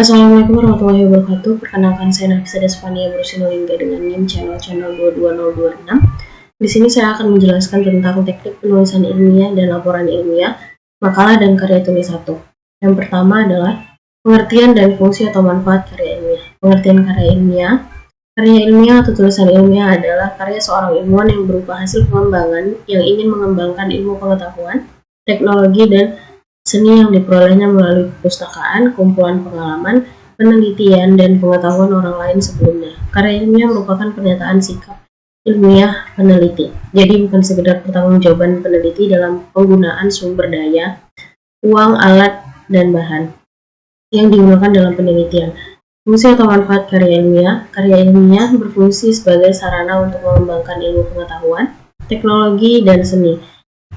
Assalamualaikum warahmatullahi wabarakatuh. Perkenalkan saya Nafisa Desvania Brusinolingga dengan NIM channel 22026. Di sini saya akan menjelaskan tentang teknik penulisan ilmiah dan laporan ilmiah, makalah dan karya tulis 1. Yang pertama adalah pengertian dan fungsi atau manfaat karya ilmiah. Pengertian karya ilmiah. Karya ilmiah atau tulisan ilmiah adalah karya seorang ilmuwan yang berupa hasil pengembangan yang ingin mengembangkan ilmu pengetahuan, teknologi, dan seni yang diperolehnya melalui perpustakaan, kumpulan pengalaman, penelitian, dan pengetahuan orang lain sebelumnya. Karya ilmiah merupakan pernyataan sikap ilmiah peneliti. Jadi bukan sekedar pertanggungjawaban peneliti dalam penggunaan sumber daya, uang, alat, dan bahan yang digunakan dalam penelitian. Fungsi atau manfaat karya ilmiah. Karya ilmiah berfungsi sebagai sarana untuk mengembangkan ilmu pengetahuan, teknologi, dan seni.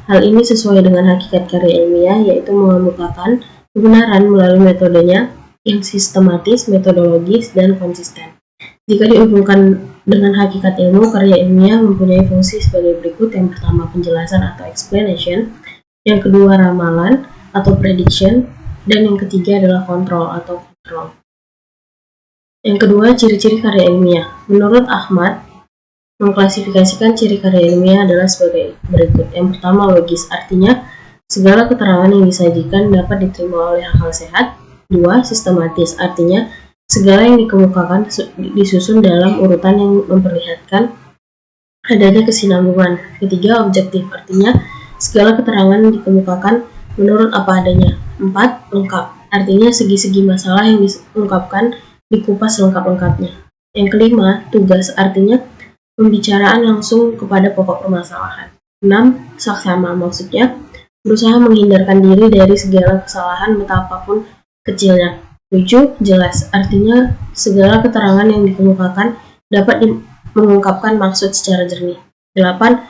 Hal ini sesuai dengan hakikat karya ilmiah, yaitu mengemukakan kebenaran melalui metodenya yang sistematis, metodologis, dan konsisten. Jika dihubungkan dengan hakikat ilmu, karya ilmiah mempunyai fungsi sebagai berikut. Yang pertama, penjelasan atau explanation. Yang kedua, ramalan atau prediction. Dan yang ketiga adalah kontrol atau control. Yang kedua, ciri-ciri karya ilmiah. Menurut Ahmad, mengklasifikasikan ciri karya ilmiah adalah sebagai berikut. Yang pertama, logis, artinya segala keterangan yang disajikan dapat diterima oleh akal sehat. 2. Sistematis, artinya segala yang dikemukakan disusun dalam urutan yang memperlihatkan adanya kesinambungan. Ketiga, objektif, artinya segala keterangan dikemukakan menurut apa adanya. 4. Lengkap, artinya segi-segi masalah yang diungkapkan dikupas lengkap-lengkapnya. Yang kelima, tugas, artinya pembicaraan langsung kepada pokok permasalahan. 6. Saksama, maksudnya berusaha menghindarkan diri dari segala kesalahan betapapun kecilnya. 7. Jelas, artinya segala keterangan yang dikemukakan dapat mengungkapkan maksud secara jernih. 8.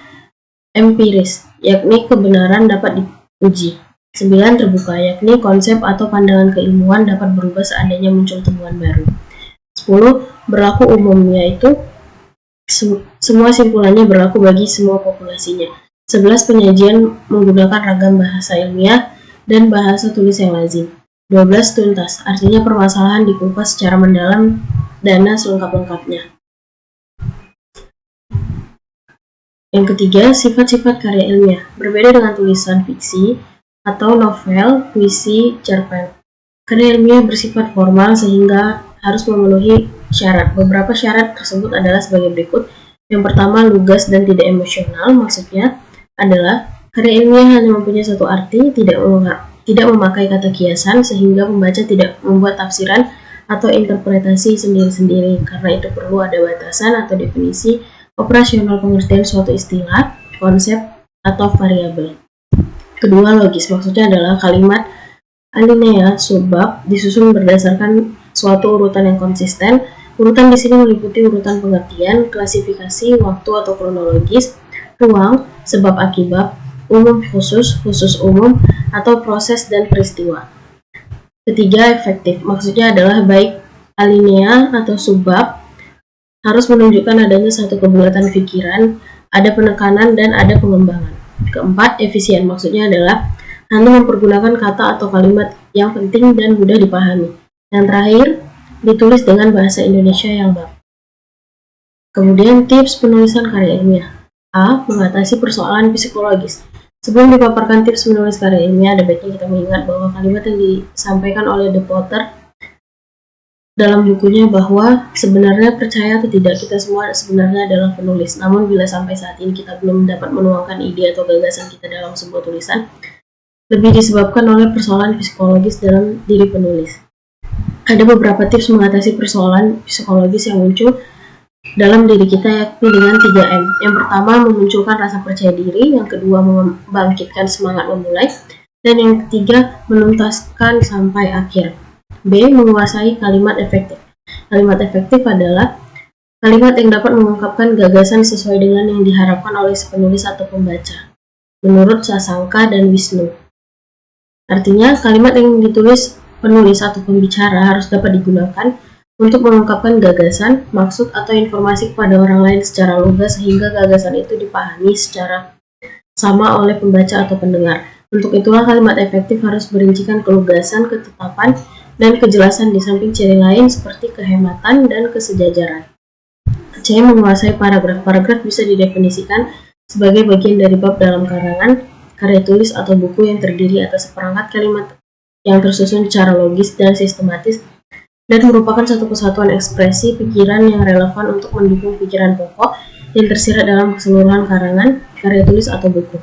Empiris, yakni kebenaran dapat diuji. 9. Terbuka, yakni konsep atau pandangan keilmuan dapat berubah seandainya muncul temuan baru. 10. Berlaku umum, yaitu semua simpulannya berlaku bagi semua populasinya. 11. Penyajian menggunakan ragam bahasa ilmiah dan bahasa tulis yang lazim. 12. Tuntas, artinya permasalahan dikupas secara mendalam dan selengkap-lengkapnya. Yang ketiga, sifat-sifat karya ilmiah. Berbeda dengan tulisan fiksi atau novel, puisi, cerpen. Karya ilmiah bersifat formal sehingga harus memenuhi syarat. Beberapa syarat tersebut adalah sebagai berikut. Yang pertama, lugas dan tidak emosional. Maksudnya adalah karya ilmiah hanya mempunyai satu arti, tidak memakai kata kiasan, sehingga pembaca tidak membuat tafsiran atau interpretasi sendiri-sendiri. Karena itu perlu ada batasan atau definisi operasional pengertian suatu istilah, konsep, atau variabel. Kedua, logis. Maksudnya adalah kalimat, alinea, subbab disusun berdasarkan suatu urutan yang konsisten. Urutan di sini meliputi urutan pengertian, klasifikasi, waktu atau kronologis, ruang, sebab akibat, umum khusus, khusus umum, atau proses dan peristiwa. Ketiga, efektif. Maksudnya adalah baik alinea atau subbab harus menunjukkan adanya satu kebulatan pikiran, ada penekanan, dan ada pengembangan. Keempat, efisien. Maksudnya adalah hanya mempergunakan kata atau kalimat yang penting dan mudah dipahami. Yang terakhir, ditulis dengan bahasa Indonesia yang baku. Kemudian, tips penulisan karya ilmiah. A. Mengatasi persoalan psikologis. Sebelum dipaparkan tips menulis karya ilmiah, ada baiknya kita mengingat bahwa kalimat yang disampaikan oleh De Potter dalam bukunya bahwa sebenarnya percaya atau tidak, kita semua sebenarnya adalah penulis. Namun bila sampai saat ini kita belum dapat menuangkan ide atau gagasan kita dalam sebuah tulisan, lebih disebabkan oleh persoalan psikologis dalam diri penulis. Ada beberapa tips mengatasi persoalan psikologis yang muncul dalam diri kita, yakni dengan 3M. Yang pertama, memunculkan rasa percaya diri. Yang kedua, membangkitkan semangat memulai. Dan yang ketiga, menuntaskan sampai akhir. B. Menguasai kalimat efektif. Kalimat efektif adalah kalimat yang dapat mengungkapkan gagasan sesuai dengan yang diharapkan oleh si penulis atau pembaca, menurut Sasangka dan Wisnu. Artinya, kalimat yang ditulis penulis atau pembicara harus dapat digunakan untuk mengungkapkan gagasan, maksud, atau informasi kepada orang lain secara lugas sehingga gagasan itu dipahami secara sama oleh pembaca atau pendengar. Untuk itulah kalimat efektif harus berincikan kelugasan, ketetapan, dan kejelasan di samping ciri lain seperti kehematan dan kesejajaran. C. Menguasai paragraf. Paragraf bisa didefinisikan sebagai bagian dari bab dalam karangan, karya tulis atau buku yang terdiri atas seperangkat kalimat yang tersusun secara logis dan sistematis dan merupakan satu kesatuan ekspresi pikiran yang relevan untuk mendukung pikiran pokok yang tersirat dalam keseluruhan karangan, karya tulis atau buku.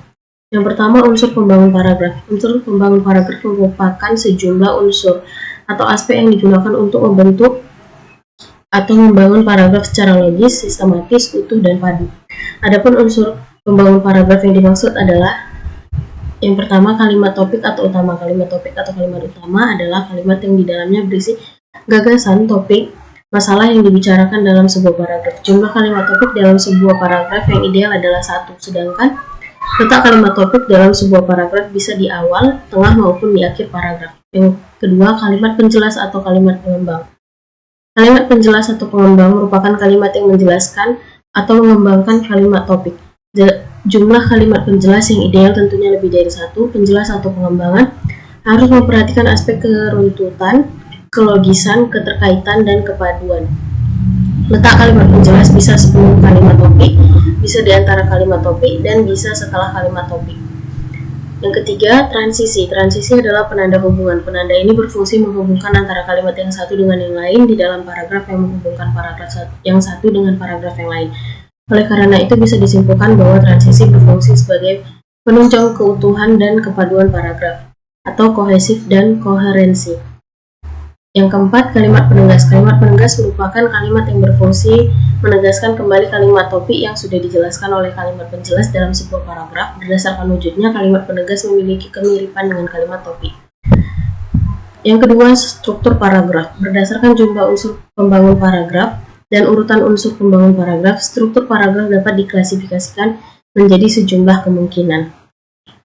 Yang pertama, unsur pembangun paragraf. Unsur pembangun paragraf merupakan sejumlah unsur atau aspek yang digunakan untuk membentuk atau membangun paragraf secara logis, sistematis, utuh, dan padu. Adapun unsur pembangun paragraf yang dimaksud adalah yang pertama, kalimat topik atau utama. Kalimat topik atau kalimat utama adalah kalimat yang di dalamnya berisi gagasan, topik, masalah yang dibicarakan dalam sebuah paragraf. Jumlah kalimat topik dalam sebuah paragraf yang ideal adalah 1, sedangkan letak kalimat topik dalam sebuah paragraf bisa di awal, tengah, maupun di akhir paragraf. Yang kedua, kalimat penjelas atau kalimat pengembang. Kalimat penjelas atau pengembang merupakan kalimat yang menjelaskan atau mengembangkan kalimat topik. Jumlah kalimat penjelas yang ideal tentunya lebih dari 1. Penjelas atau pengembangan harus memperhatikan aspek keruntutan, kelogisan, keterkaitan, dan kepaduan. Letak kalimat penjelas bisa sebelum kalimat topik, bisa di antara kalimat topik, dan bisa setelah kalimat topik. Yang ketiga, transisi. Transisi adalah penanda hubungan. Penanda ini berfungsi menghubungkan antara kalimat yang satu dengan yang lain di dalam paragraf yang menghubungkan paragraf yang satu dengan paragraf yang lain. Oleh karena itu bisa disimpulkan bahwa transisi berfungsi sebagai penunjang keutuhan dan kepaduan paragraf, atau kohesif dan koherensi. Yang keempat, kalimat penegas. Kalimat penegas merupakan kalimat yang berfungsi menegaskan kembali kalimat topik yang sudah dijelaskan oleh kalimat penjelas dalam sebuah paragraf. Berdasarkan wujudnya, kalimat penegas memiliki kemiripan dengan kalimat topik. Yang kedua, struktur paragraf. Berdasarkan jumlah unsur pembangun paragraf dan urutan unsur pembangun paragraf, struktur paragraf dapat diklasifikasikan menjadi sejumlah kemungkinan.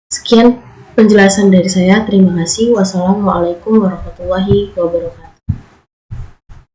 Sekian penjelasan dari saya. Terima kasih. Wassalamualaikum warahmatullahi wabarakatuh.